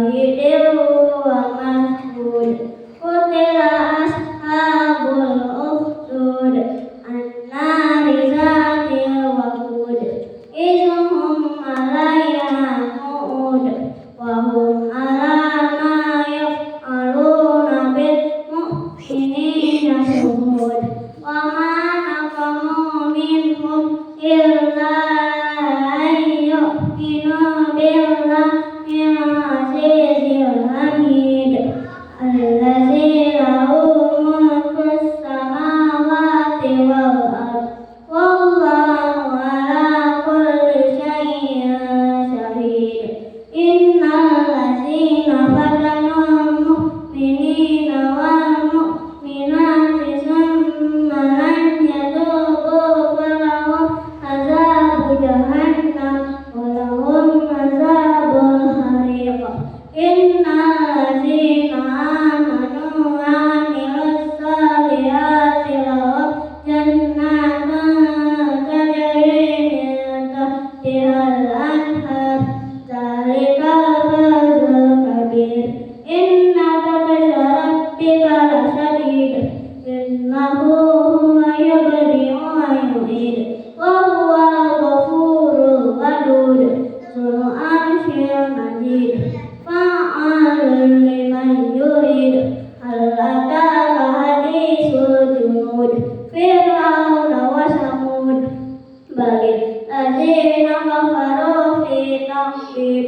syahidin wa mashhud. Qutila ashabul ukhdud annari zatil waqud. Izhum 'alaiha qu'ud wa hum 'ala ma yaf'aluna bil mu'minina shuhud. Wa ma naqamu minhum illa an yu'minu billahil 'azizil hamid allazi lahu mulkus samawati wal ardh wallahu 'ala kulli syai'in syahid. Innal ladzina fatanul mu'minina wal mu'minati tsumma lam yatubu falahum azabu jahannam wa lahum azabul hariq. Innal ladzina amanu wa 'amilus solihati lahum jannatun tajri min tahtihal anhar dzalikal fawzul kabir. Inna batsha rabbika lasyadid innahu huwa yubdi'u wa yu'id wa huwal ghafurul wadud dzul 'arsyil majid fa'alun liman yurid. Hal ataka hadisul junud fir'auna wa samud balil ladzina kafaru fi taqlib